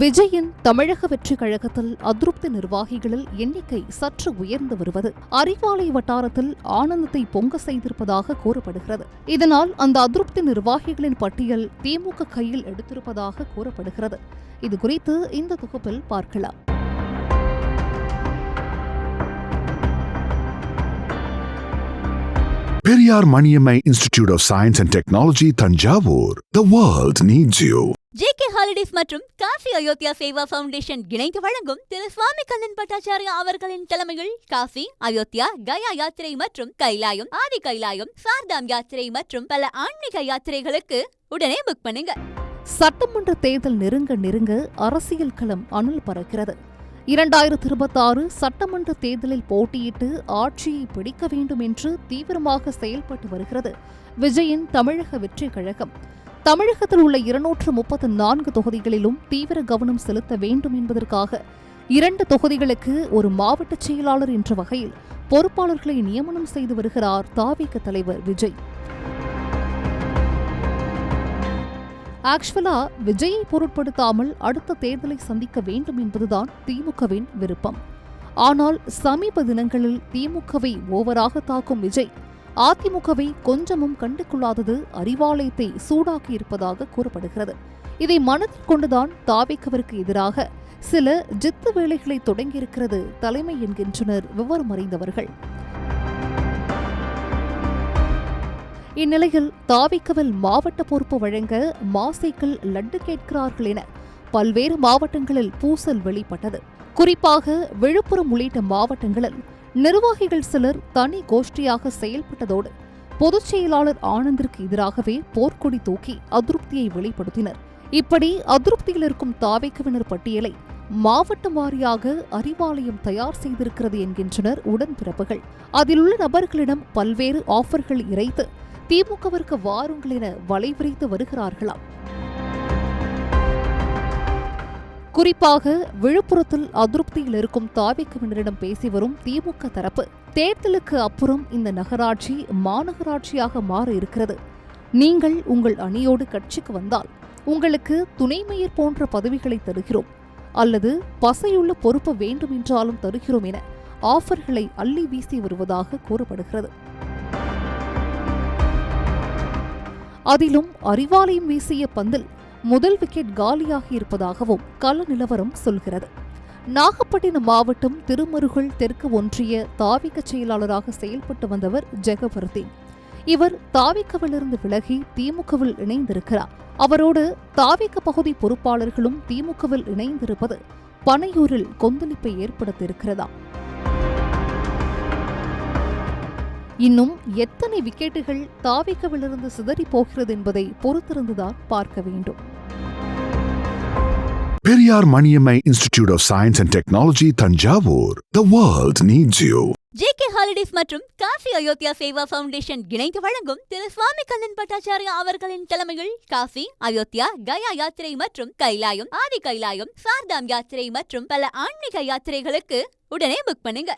விஜயின் தமிழக வெற்றி கழகத்தில் அதிருப்தி நிர்வாகிகளில் எண்ணிக்கை சற்று உயர்ந்து வருவது அறிவாலை வட்டாரத்தில் ஆனந்தத்தை பொங்க செய்திருப்பதாக கூறப்படுகிறது. இதனால் அந்த அதிருப்தி நிர்வாகிகளின் பட்டியல் திமுக கையில் எடுத்திருப்பதாக கூறப்படுகிறது. இதுகுறித்து இந்த தொகுப்பில் பார்க்கலாம். Periyar Maniammai Institute of Science and Technology, Thanjavur. The world needs you. JK Holidays மற்றும் காசி அயோத்தியா சேவா ஃபவுண்டேஷன் இணைந்து வழங்கும் திரு சுவாமி கண்ணன் பட்டாச்சாரியா அவர்களின் தலைமையில் காசி, அயோத்தியா, கயா யாத்திரை மற்றும் கைலாயம், ஆதி கைலாயம், சார்தாம் யாத்திரை மற்றும் பல ஆன்மீக யாத்திரைகளுக்கு உடனே புக் பண்ணுங்க. சட்டமன்ற தேர்தல் நெருங்க அரசியல் களம் அனல் பறக்கிறது. 2026 சட்டமன்ற தேர்தலில் போட்டியிட்டு ஆட்சியை பிடிக்க வேண்டும் என்று தீவிரமாக செயல்பட்டு வருகிறது விஜயின் தமிழக வெற்றி கழகம். தமிழகத்தில் உள்ள 234 தொகுதிகளிலும் தீவிர கவனம் செலுத்த வேண்டும் என்பதற்காக 2 தொகுதிகளுக்கு ஒரு மாவட்ட செயலாளர் என்ற வகையில் பொறுப்பாளர்களை நியமனம் செய்து வருகிறார் தாவேக தலைவர் விஜய். ஆக்சுவலா விஜயை பொருட்படுத்தாமல் அடுத்த தேர்தலை சந்திக்க வேண்டும் என்பதுதான் திமுகவின் விருப்பம். ஆனால் சமீப தினங்களில் திமுகவை ஓவராக தாக்கும் விஜய் அதிமுகவை கொஞ்சமும் கண்டுகொள்ளாதது அறிவாலயத்தை சூடாக்கியிருப்பதாக கூறப்படுகிறது. இதை மனதில் கொண்டுதான் தாவேகவிற்கு எதிராக சில ஜித்து வேலைகளை தொடங்கியிருக்கிறது தலைமை என்கின்றனர் விவரம் அறிந்தவர்கள். இந்நிலையில் தாவேகவில் மாவட்ட பொறுப்பு வழங்க மாசைக்கள் லட்டு கேட்கிறார்கள் என பல்வேறு மாவட்டங்களில் பூசல் வெளிப்பட்டது. குறிப்பாக விழுப்புரம் உள்ளிட்ட மாவட்டங்களில் நிர்வாகிகள் சிலர் தனி கோஷ்டியாக செயல்பட்டதோடு பொதுச் செயலாளர் ஆனந்திற்கு எதிராகவே போர்க்கொடி தூக்கி அதிருப்தியை வெளிப்படுத்தினர். இப்படி அதிருப்தியில் இருக்கும் தாவேகவினர் பட்டியலை மாவட்டம் வாரியாக அறிவாலயம் தயார் செய்திருக்கிறது என்கின்றனர் உடன்பிறப்புகள். அதில் உள்ள நபர்களிடம் பல்வேறு ஆஃபர்கள் இறைத்து திமுகவிற்கு வாருங்கள் என வலைவிரித்து வருகிறார்களாம். குறிப்பாக விழுப்புரத்தில் அதிருப்தியில் இருக்கும் தாவேகவினரிடம் பேசி வரும் திமுக தரப்பு, தேர்தலுக்கு அப்புறம் இந்த நகராட்சி மாநகராட்சியாக மாற இருக்கிறது. நீங்கள் உங்கள் அணியோடு கட்சிக்கு வந்தால் உங்களுக்கு துணை மேயர் போன்ற பதவிகளை தருகிறோம், அல்லது பசையுள்ள பொறுப்பு வேண்டும் என்றாலும் தருகிறோம் என ஆஃபர்களை அள்ளி வீசி வருவதாக கூறப்படுகிறது. அதிலும் அறிவாலயம் வீசிய பந்தில் முதல் விக்கெட் காலியாகி இருப்பதாகவும் கள நிலவரம் சொல்கிறது. நாகப்பட்டினம் மாவட்டம் திருமருகல் தெற்கு ஒன்றிய தாவேக செயலாளராக செயல்பட்டு வந்தவர் ஜெகபர்தீன். இவர் தாவேகவிலிருந்து விலகி திமுகவில் இணைந்திருக்கிறார். அவரோடு தாவேக பகுதி பொறுப்பாளர்களும் திமுகவில் இணைந்திருப்பது பனையூரில் கொந்தளிப்பை ஏற்படுத்தியிருக்கிறதா? இன்னும் எத்தனை விக்கெட்டுகள் தாவேகவிலிருந்து சிதறி போகிறது என்பதை பொறுத்திருந்துதான் பார்க்க வேண்டும். Periyar Maniammai Institute of Science and Technology, Thanjavur. The world needs you. JK Holidays மற்றும் காசி அயோத்தியா சேவா ஃபவுண்டேஷன் இணைந்து வழங்கும் திரு சுவாமி கண்ணன் பட்டாச்சாரியா அவர்களின் தலைமையில் காசி, அயோத்தியா, கயா யாத்திரை மற்றும் கைலாயம், ஆதி கைலாயம், சார்தாம் யாத்திரை மற்றும் பல ஆன்மீக யாத்திரைகளுக்கு உடனே புக் பண்ணுங்க.